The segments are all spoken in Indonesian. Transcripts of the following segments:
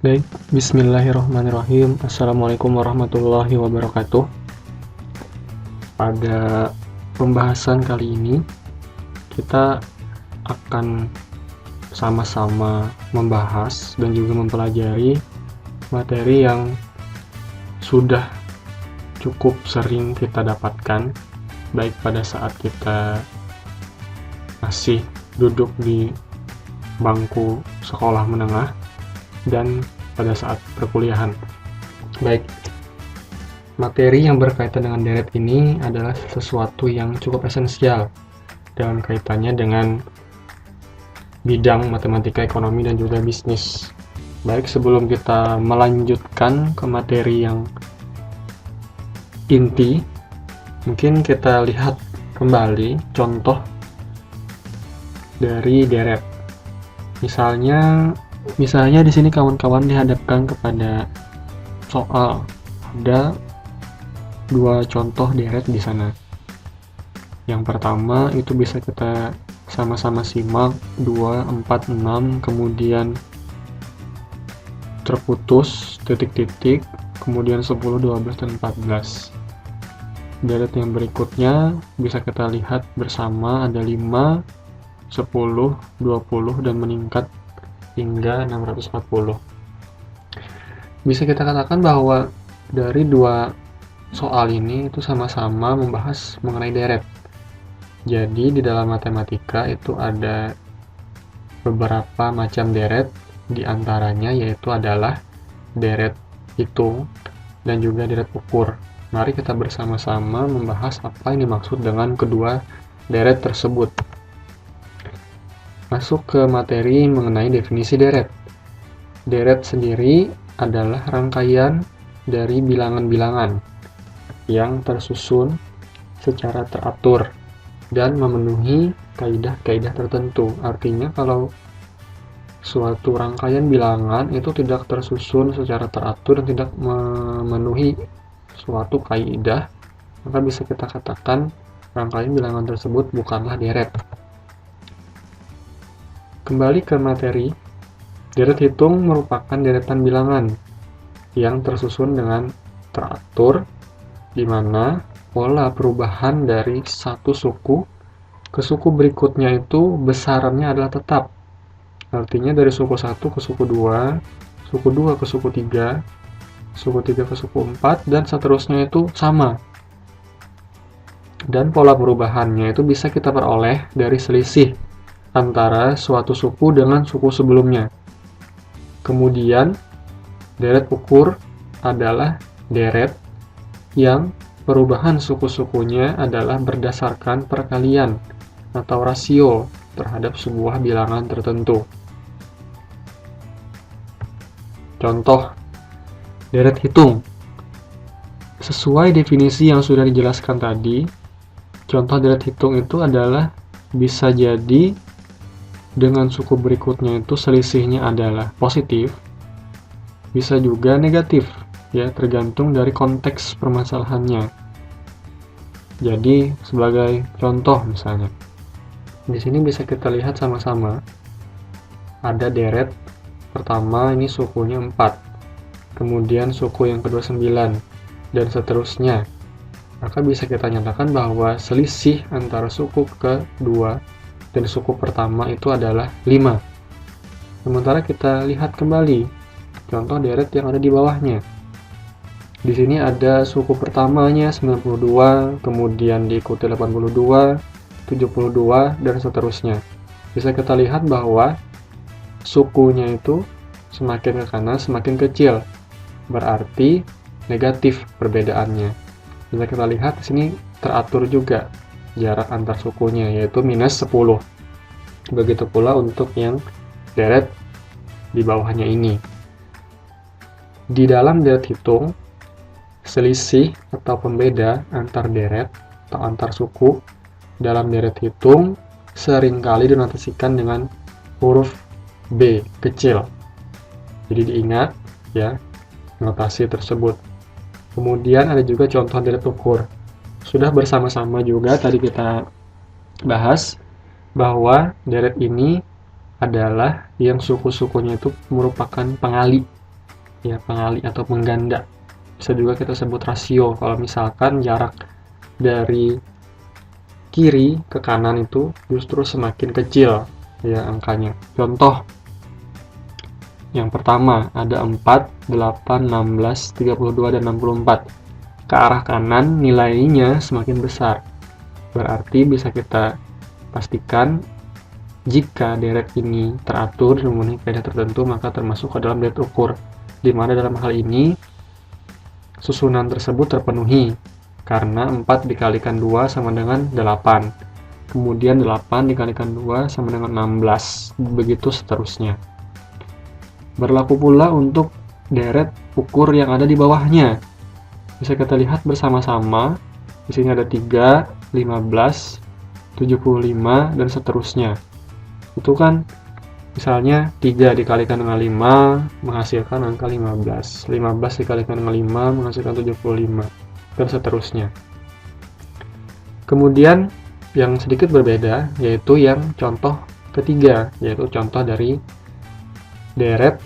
Baik, bismillahirrahmanirrahim. Assalamualaikum warahmatullahi wabarakatuh. Pada pembahasan kali ini, kita akan sama-sama membahas dan juga mempelajari materi yang sudah cukup sering kita dapatkan, baik pada saat kita masih duduk di bangku sekolah menengah dan pada saat perkuliahan. Baik, materi yang berkaitan dengan deret ini adalah sesuatu yang cukup esensial dalam kaitannya dengan bidang matematika, ekonomi, dan juga bisnis. Baik, sebelum kita melanjutkan ke materi yang inti, mungkin kita lihat kembali contoh dari deret. Misalnya di sini kawan-kawan dihadapkan kepada soal, ada dua contoh deret di sana. Yang pertama itu bisa kita sama-sama simak 2, 4, 6, kemudian terputus titik-titik, kemudian 10, 12, dan 14. Deret yang berikutnya bisa kita lihat bersama, ada 5, 10, 20, dan meningkat hingga 640. Bisa kita katakan bahwa dari dua soal ini itu sama-sama membahas mengenai deret. Jadi di dalam matematika itu ada beberapa macam deret, di antaranya yaitu adalah deret hitung dan juga deret ukur. Mari kita bersama-sama membahas apa yang dimaksud dengan kedua deret tersebut. Masuk ke materi mengenai definisi deret. Deret sendiri adalah rangkaian dari bilangan-bilangan yang tersusun secara teratur dan memenuhi kaidah-kaidah tertentu. Artinya kalau suatu rangkaian bilangan itu tidak tersusun secara teratur dan tidak memenuhi suatu kaidah, maka bisa kita katakan rangkaian bilangan tersebut bukanlah deret. Kembali ke materi, deret hitung merupakan deretan bilangan yang tersusun dengan teratur, di mana pola perubahan dari satu suku ke suku berikutnya itu besarannya adalah tetap. Artinya dari suku 1 ke suku 2, suku 2 ke suku 3, suku 3 ke suku 4, dan seterusnya itu sama. Dan pola perubahannya itu bisa kita peroleh dari selisih antara suatu suku dengan suku sebelumnya. Kemudian, deret ukur adalah deret yang perubahan suku-sukunya adalah berdasarkan perkalian atau rasio terhadap sebuah bilangan tertentu. Contoh, deret hitung. Sesuai definisi yang sudah dijelaskan tadi, contoh deret hitung itu adalah bisa jadi dengan suku berikutnya itu selisihnya adalah positif, bisa juga negatif, ya tergantung dari konteks permasalahannya. Jadi sebagai contoh misalnya, di sini bisa kita lihat sama-sama ada deret pertama ini sukunya 4, kemudian suku yang kedua 9, dan seterusnya. Maka bisa kita nyatakan bahwa selisih antara suku kedua dan suku pertama itu adalah 5. Sementara kita lihat kembali contoh deret yang ada di bawahnya. Di sini ada suku pertamanya 92, kemudian diikuti 82, 72, dan seterusnya. Bisa kita lihat bahwa sukunya itu semakin ke kanan semakin kecil, berarti negatif perbedaannya. Bisa kita lihat di sini teratur juga jarak antar sukunya, yaitu minus 10. Begitu pula untuk yang deret di bawahnya ini. Di dalam deret hitung, selisih atau pembeda antar deret atau antar suku dalam deret hitung seringkali dinotasikan dengan huruf B kecil. Jadi diingat ya notasi tersebut. Kemudian ada juga contoh deret ukur. Sudah bersama-sama juga tadi kita bahas bahwa deret ini adalah yang suku-sukunya itu merupakan pengali ya, pengali atau pengganda. Bisa juga kita sebut rasio kalau misalkan jarak dari kiri ke kanan itu justru semakin kecil ya angkanya. Contoh yang pertama ada 4, 8, 16, 32, dan 64. Ke arah kanan nilainya semakin besar. Berarti bisa kita pastikan jika deret ini teratur memenuhi kaidah tertentu maka termasuk ke dalam deret ukur, di mana dalam hal ini susunan tersebut terpenuhi karena 4 dikalikan 2 sama dengan 8, kemudian 8 dikalikan 2 sama dengan 16, begitu seterusnya. Berlaku pula untuk deret ukur yang ada di bawahnya. Bisa kita lihat bersama-sama. Di sini ada 3, 15, 75, dan seterusnya. Itu kan misalnya 3 dikalikan dengan 5 menghasilkan angka 15. 15 dikalikan dengan 5 menghasilkan 75, dan seterusnya. Kemudian yang sedikit berbeda yaitu yang contoh ketiga, yaitu contoh dari deret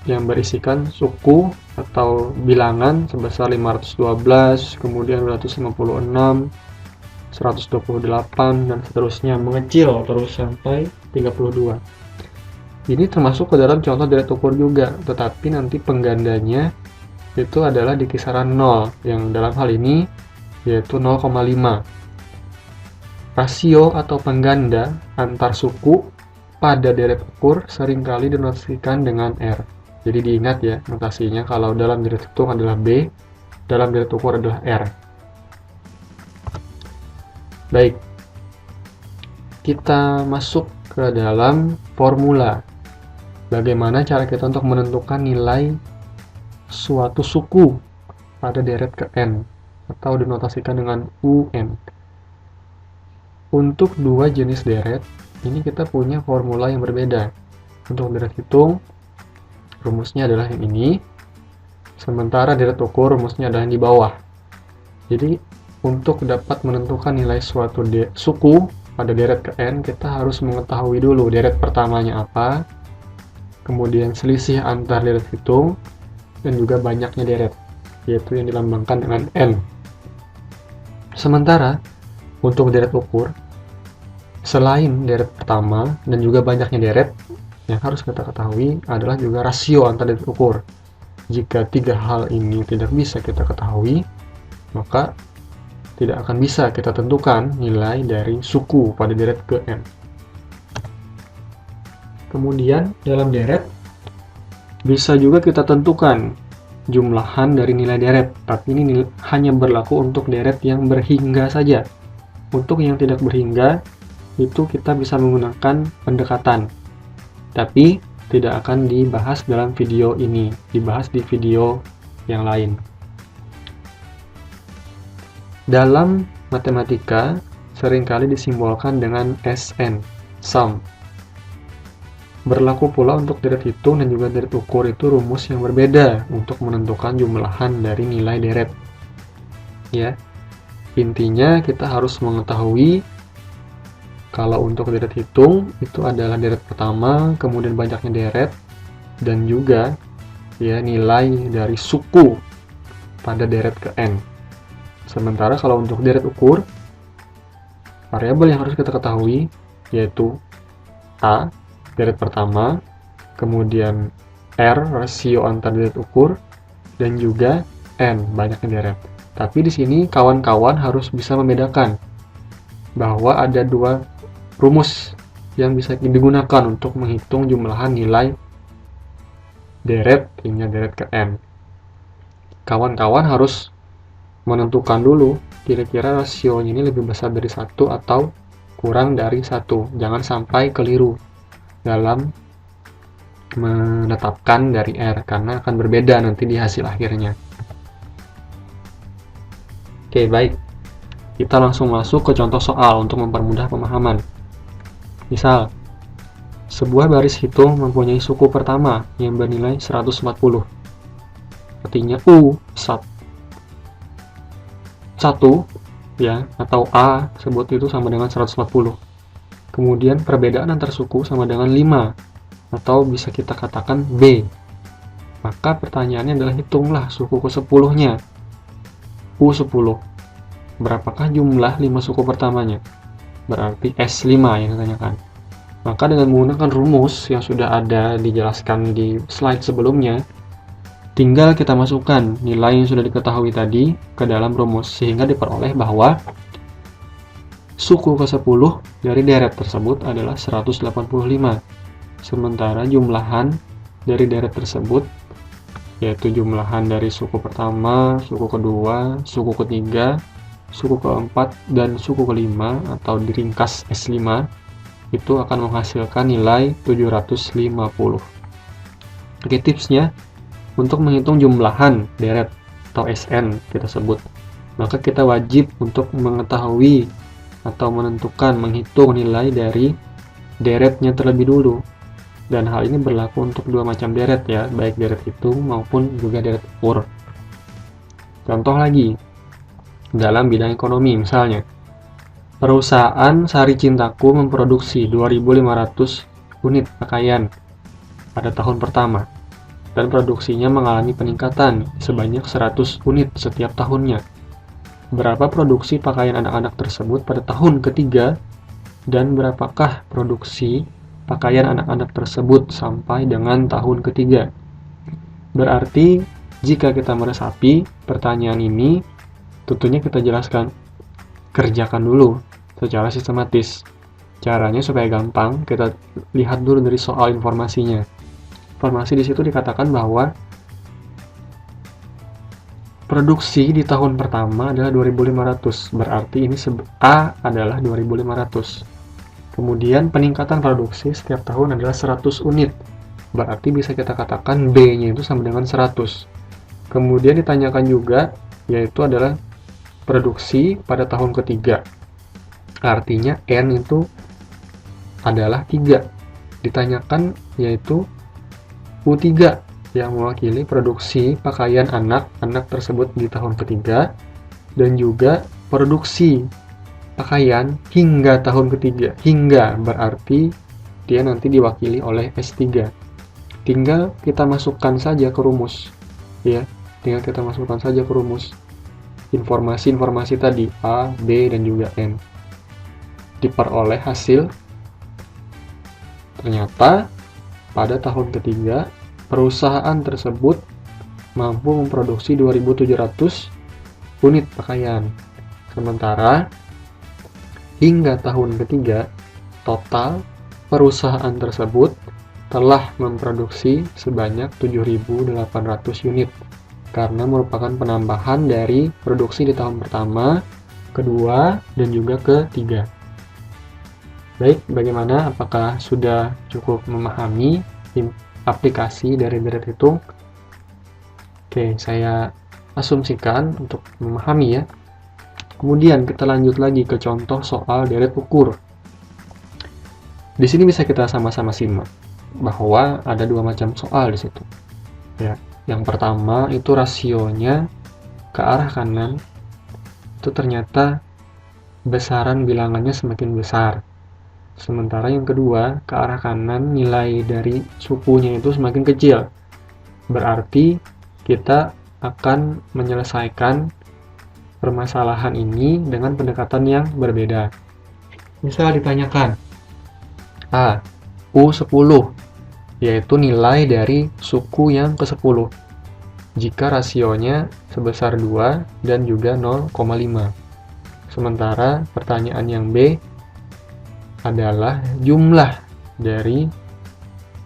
yang berisikan suku atau bilangan sebesar 512, kemudian 256, 128, dan seterusnya, mengecil terus sampai 32. Ini termasuk ke dalam contoh deret ukur juga, tetapi nanti penggandanya itu adalah di kisaran 0, yang dalam hal ini yaitu 0,5. Rasio atau pengganda antar suku pada deret ukur seringkali dinotasikan dengan R. Jadi diingat ya notasinya, kalau dalam deret hitung adalah B, dalam deret ukur adalah R. Baik, kita masuk ke dalam formula. Bagaimana cara kita untuk menentukan nilai suatu suku pada deret ke N, atau dinotasikan dengan UN. Untuk dua jenis deret, ini kita punya formula yang berbeda. Untuk deret hitung, rumusnya adalah yang ini, sementara deret ukur rumusnya adalah yang di bawah. Jadi untuk dapat menentukan nilai suatu suku pada deret ke N, kita harus mengetahui dulu deret pertamanya apa, kemudian selisih antar deret hitung, dan juga banyaknya deret, yaitu yang dilambangkan dengan N. Sementara untuk deret ukur, selain deret pertama dan juga banyaknya deret, yang harus kita ketahui adalah juga rasio antar deret ukur. Jika tiga hal ini tidak bisa kita ketahui, maka tidak akan bisa kita tentukan nilai dari suku pada deret ke N. Kemudian dalam deret bisa juga kita tentukan jumlahan dari nilai deret, tapi ini hanya berlaku untuk deret yang berhingga saja. Untuk yang tidak berhingga itu kita bisa menggunakan pendekatan, tapi tidak akan dibahas dalam video ini, dibahas di video yang lain. Dalam matematika seringkali disimbolkan dengan SN, sum. Berlaku pula untuk deret hitung dan juga deret ukur, itu rumus yang berbeda untuk menentukan jumlahan dari nilai deret. Ya, intinya kita harus mengetahui kalau untuk deret hitung itu adalah deret pertama, kemudian banyaknya deret, dan juga ya nilai dari suku pada deret ke N. Sementara kalau untuk deret ukur, variabel yang harus kita ketahui yaitu A, deret pertama, kemudian R, rasio antar deret ukur, dan juga N, banyaknya deret. Tapi di sini kawan-kawan harus bisa membedakan bahwa ada dua rumus yang bisa digunakan untuk menghitung jumlahan nilai deret hingga deret ke N. Kawan-kawan harus menentukan dulu kira-kira rasionya ini lebih besar dari 1 atau kurang dari 1. Jangan sampai keliru dalam menetapkan dari R, karena akan berbeda nanti di hasil akhirnya. Oke, baik. Kita langsung masuk ke contoh soal untuk mempermudah pemahaman. Misal, sebuah baris hitung mempunyai suku pertama yang bernilai 140. Artinya U 1 ya, atau A sebut itu sama dengan 140. Kemudian perbedaan antar suku sama dengan 5, atau bisa kita katakan B. Maka pertanyaannya adalah hitunglah suku ke-10-nya. U10. Berapakah jumlah 5 suku pertamanya? Berarti S5 yang ditanyakan. Maka dengan menggunakan rumus yang sudah ada dijelaskan di slide sebelumnya, tinggal kita masukkan nilai yang sudah diketahui tadi ke dalam rumus, sehingga diperoleh bahwa suku ke-10 dari deret tersebut adalah 185. Sementara jumlahan dari deret tersebut, yaitu jumlahan dari suku pertama, suku kedua, suku ketiga, suku keempat, dan suku kelima, atau diringkas S5, itu akan menghasilkan nilai 750. Oke, tipsnya, untuk menghitung jumlahan deret atau SN kita sebut, maka kita wajib untuk mengetahui atau menentukan, menghitung nilai dari deretnya terlebih dulu. Dan hal ini berlaku untuk dua macam deret ya, baik deret hitung maupun juga deret ukur. Contoh lagi, dalam bidang ekonomi misalnya, perusahaan Sari Cintaku memproduksi 2.500 unit pakaian pada tahun pertama, dan produksinya mengalami peningkatan sebanyak 100 unit setiap tahunnya. Berapa produksi pakaian anak-anak tersebut pada tahun ketiga, dan berapakah produksi pakaian anak-anak tersebut sampai dengan tahun ketiga? Berarti, jika kita meresapi pertanyaan ini, tentunya kita jelaskan, kerjakan dulu secara sistematis. Caranya supaya gampang, kita lihat dulu dari soal informasinya. Informasi di situ dikatakan bahwa produksi di tahun pertama adalah 2.500, berarti ini A adalah 2.500. Kemudian peningkatan produksi setiap tahun adalah 100 unit, berarti bisa kita katakan B-nya itu sama dengan 100. Kemudian ditanyakan juga, yaitu adalah produksi pada tahun ketiga. Artinya N itu adalah 3. Ditanyakan yaitu U3 yang mewakili produksi pakaian anak-anak tersebut di tahun ketiga, dan juga produksi pakaian hingga tahun ketiga. Hingga berarti dia nanti diwakili oleh S3. Tinggal kita masukkan saja ke rumus, ya. Tinggal kita masukkan saja ke rumus informasi-informasi tadi A, B, dan juga N. Diperoleh hasil, ternyata pada tahun ketiga perusahaan tersebut mampu memproduksi 2.700 unit pakaian. Sementara hingga tahun ketiga total perusahaan tersebut telah memproduksi sebanyak 7.800 unit, karena merupakan penambahan dari produksi di tahun pertama, kedua, dan juga ketiga. Baik, bagaimana? Apakah sudah cukup memahami aplikasi dari deret hitung? Oke, saya asumsikan untuk memahami ya. Kemudian kita lanjut lagi ke contoh soal deret ukur. Di sini bisa kita sama-sama simak bahwa ada dua macam soal di situ. Ya, yang pertama itu rasionya ke arah kanan, itu ternyata besaran bilangannya semakin besar. Sementara yang kedua, ke arah kanan nilai dari sukunya itu semakin kecil. Berarti kita akan menyelesaikan permasalahan ini dengan pendekatan yang berbeda. Misal ditanyakan A, U10, yaitu nilai dari suku yang ke-10, jika rasionya sebesar 2 dan juga 0,5. Sementara pertanyaan yang B adalah jumlah dari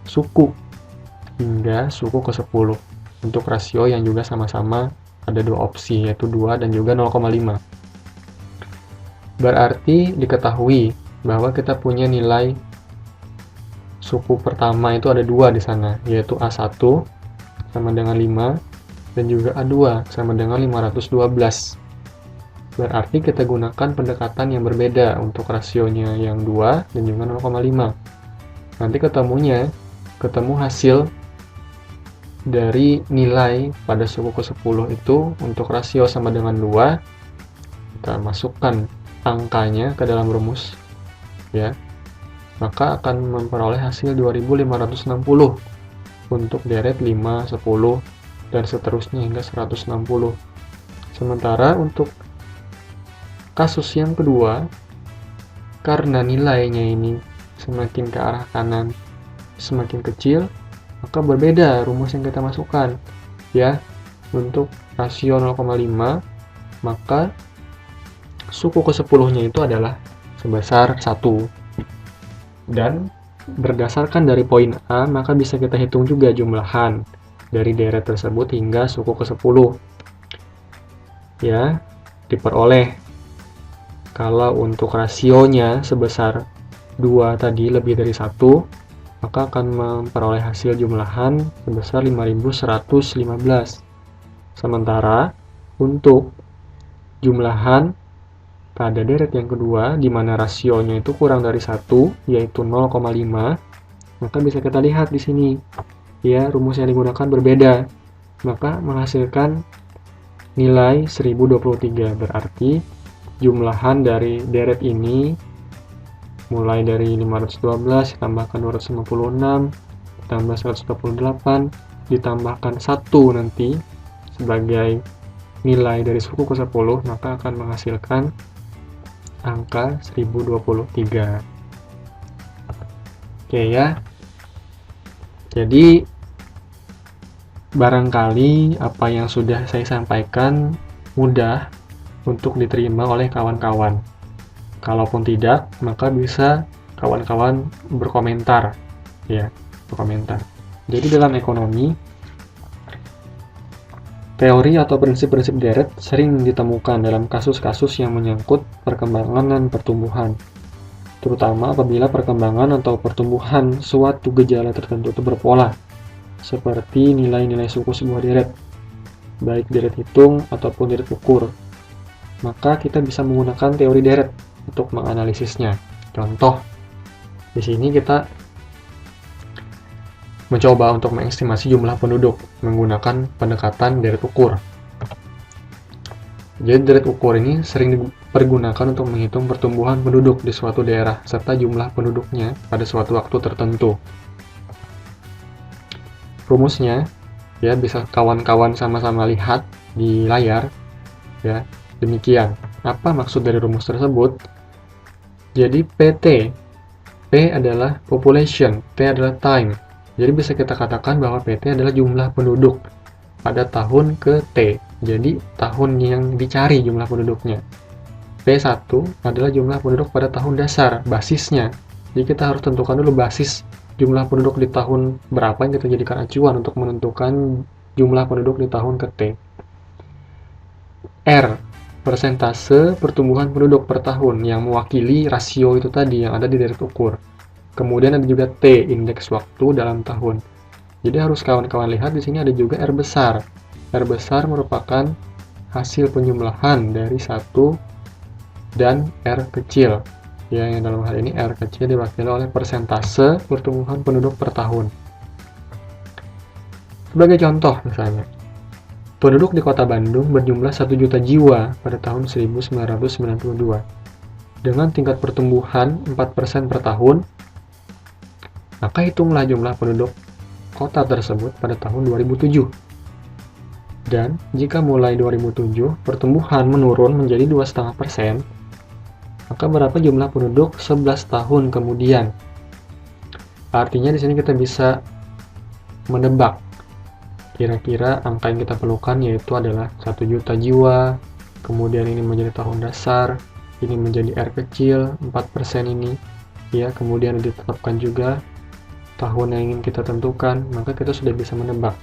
suku hingga suku ke-10 untuk rasio yang juga sama-sama ada dua opsi, yaitu 2 dan juga 0,5. Berarti diketahui bahwa kita punya nilai suku pertama itu ada 2 di sana, yaitu A1 sama dengan 5 dan juga A2 sama dengan 512. Berarti kita gunakan pendekatan yang berbeda untuk rasionya yang 2 dan juga 0,5. Nanti ketemu hasil dari nilai pada suku ke-10 itu untuk rasio sama dengan 2. Kita masukkan angkanya ke dalam rumus, ya. Maka akan memperoleh hasil 2.560. untuk deret 5, 10, dan seterusnya hingga 160. Sementara untuk kasus yang kedua, karena nilainya ini semakin ke arah kanan semakin kecil, maka berbeda rumus yang kita masukkan. Ya, untuk rasio 0,5, maka suku ke-10-nya itu adalah sebesar 1. Dan berdasarkan dari poin A, maka bisa kita hitung juga jumlahan dari deret tersebut hingga suku ke-10. Ya, diperoleh. Kalau untuk rasionya sebesar 2 tadi lebih dari 1, maka akan memperoleh hasil jumlahan sebesar 5115. Sementara untuk jumlahan pada deret yang kedua, di mana rasionya itu kurang dari 1, yaitu 0,5, maka bisa kita lihat di sini. Ya, rumus yang digunakan berbeda. Maka menghasilkan nilai 1023. Berarti jumlahan dari deret ini mulai dari 512 ditambahkan 256 ditambah 128 ditambahkan 1 nanti sebagai nilai dari suku ke-10, maka akan menghasilkan angka 1023. Oke ya. Jadi barangkali apa yang sudah saya sampaikan mudah untuk diterima oleh kawan-kawan. Kalaupun tidak, maka bisa kawan-kawan berkomentar, ya, berkomentar. Jadi dalam ekonomi, teori atau prinsip-prinsip deret sering ditemukan dalam kasus-kasus yang menyangkut perkembangan dan pertumbuhan, terutama apabila perkembangan atau pertumbuhan suatu gejala tertentu itu berpola, seperti nilai-nilai suku sebuah deret, baik deret hitung ataupun deret ukur. Maka kita bisa menggunakan teori deret untuk menganalisisnya. Contoh, di sini kita mencoba untuk mengestimasi jumlah penduduk menggunakan pendekatan deret ukur. Jadi deret ukur ini sering dipergunakan untuk menghitung pertumbuhan penduduk di suatu daerah serta jumlah penduduknya pada suatu waktu tertentu. Rumusnya, ya, bisa kawan-kawan sama-sama lihat di layar, ya. Demikian. Apa maksud dari rumus tersebut? Jadi PT, P adalah population, T adalah time. Jadi bisa kita katakan bahwa PT adalah jumlah penduduk pada tahun ke T. Jadi tahun yang dicari jumlah penduduknya. P1 adalah jumlah penduduk pada tahun dasar, basisnya. Jadi kita harus tentukan dulu basis jumlah penduduk di tahun berapa yang kita jadikan acuan untuk menentukan jumlah penduduk di tahun ke T. R, persentase pertumbuhan penduduk per tahun yang mewakili rasio itu tadi yang ada di deret ukur. Kemudian ada juga T, indeks waktu dalam tahun. Jadi harus kawan-kawan lihat di sini ada juga R besar. R besar merupakan hasil penjumlahan dari 1 dan R kecil. Ya, yang dalam hal ini R kecil diwakili oleh persentase pertumbuhan penduduk per tahun. Sebagai contoh misalnya, penduduk di kota Bandung berjumlah 1 juta jiwa pada tahun 1992. Dengan tingkat pertumbuhan 4% per tahun, maka hitunglah jumlah penduduk kota tersebut pada tahun 2007. Dan jika mulai 2007 pertumbuhan menurun menjadi 2,5%, maka berapa jumlah penduduk 11 tahun kemudian? Artinya di sini kita bisa menebak kira-kira angka yang kita perlukan, yaitu adalah 1 juta jiwa, kemudian ini menjadi tahun dasar, ini menjadi R kecil, 4% ini, ya, kemudian ditetapkan juga tahun yang ingin kita tentukan, maka kita sudah bisa menebak.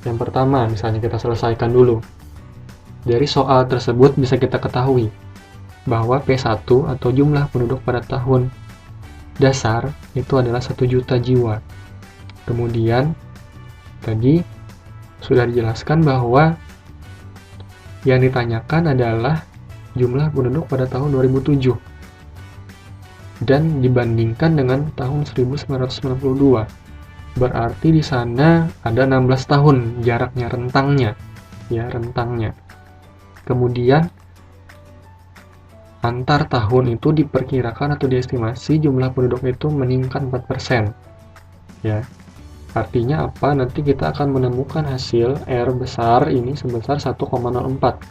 Yang pertama, misalnya kita selesaikan dulu. Dari soal tersebut bisa kita ketahui bahwa P1 atau jumlah penduduk pada tahun dasar itu adalah 1 juta jiwa. Kemudian, tadi sudah dijelaskan bahwa yang ditanyakan adalah jumlah penduduk pada tahun 2007 dan dibandingkan dengan tahun 1992. Berarti di sana ada 16 tahun jaraknya, rentangnya. Ya, rentangnya. Kemudian antar tahun itu diperkirakan atau diestimasi jumlah penduduk itu meningkat 4%. Ya. Artinya apa? Nanti kita akan menemukan hasil R besar ini sebesar 1,04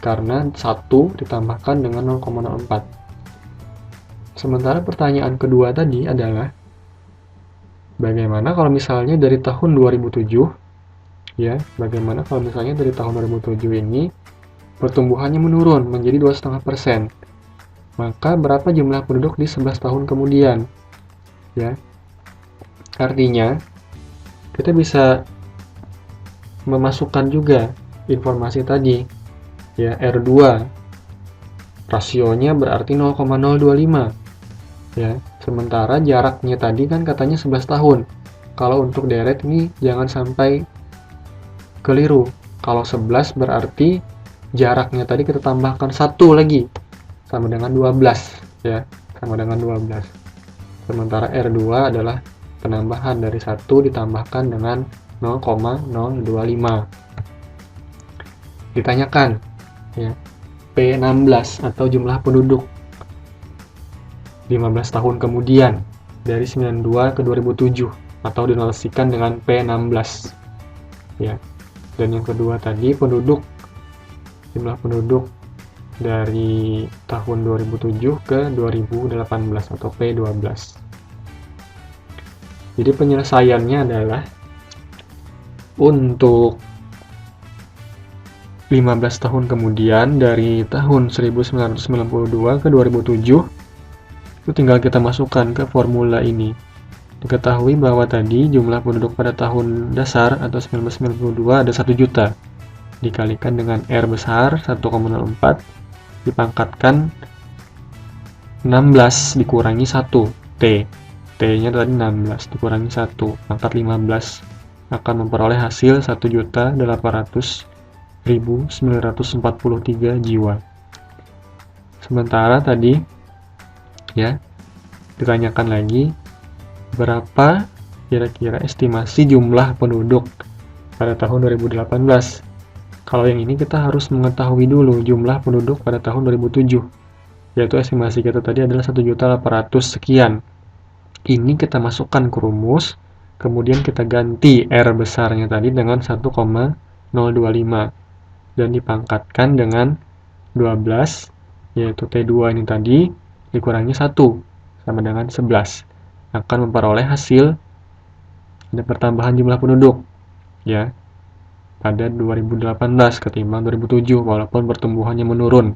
karena 1 ditambahkan dengan 0,04. Sementara pertanyaan kedua tadi adalah bagaimana kalau misalnya dari tahun 2007, ya, bagaimana kalau misalnya dari tahun 2007 ini pertumbuhannya menurun menjadi 2,5%. Maka berapa jumlah penduduk di 11 tahun kemudian? Ya. Artinya kita bisa memasukkan juga informasi tadi, ya, R2 rasionya berarti 0,025, ya. Sementara jaraknya tadi kan katanya 11 tahun. Kalau untuk deret ini jangan sampai keliru. Kalau 11 berarti jaraknya tadi kita tambahkan 1 lagi sama dengan 12, ya, sama dengan 12. Sementara R2 adalah penambahan dari 1 ditambahkan dengan 0,025. Ditanyakan, ya, P16 atau jumlah penduduk 15 tahun kemudian dari 92 ke 2007 atau dinolasikan dengan P16, ya. Dan yang kedua tadi jumlah penduduk dari tahun 2007 ke 2018 atau P12. Jadi penyelesaiannya adalah untuk 15 tahun kemudian dari tahun 1992 ke 2007 itu tinggal kita masukkan ke formula ini. Diketahui bahwa tadi jumlah penduduk pada tahun dasar atau 1992 ada 1 juta dikalikan dengan R besar 1,04 dipangkatkan 16 dikurangi 1 T. T-nya tadi 16 dikurangi 1, pangkat 15 akan memperoleh hasil 1.800.943 jiwa. Sementara tadi, ya, ditanyakan lagi berapa kira-kira estimasi jumlah penduduk pada tahun 2018. Kalau yang ini kita harus mengetahui dulu jumlah penduduk pada tahun 2007, yaitu estimasi kita tadi adalah 1.800.000 sekian. Ini kita masukkan ke rumus, kemudian kita ganti R besarnya tadi dengan 1,025 dan dipangkatkan dengan 12, yaitu T2 ini tadi dikurangi 1 sama dengan 11 akan memperoleh hasil ada pertambahan jumlah penduduk, ya, pada 2018 ketimbang 2007 walaupun pertumbuhannya menurun,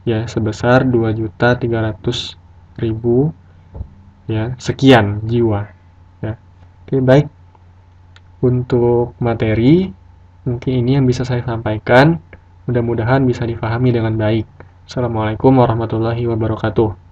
ya, sebesar 2.300.000, ya, sekian jiwa, ya. Oke, baik. Untuk materi mungkin ini yang bisa saya sampaikan, mudah-mudahan bisa dipahami dengan baik. Assalamualaikum warahmatullahi wabarakatuh.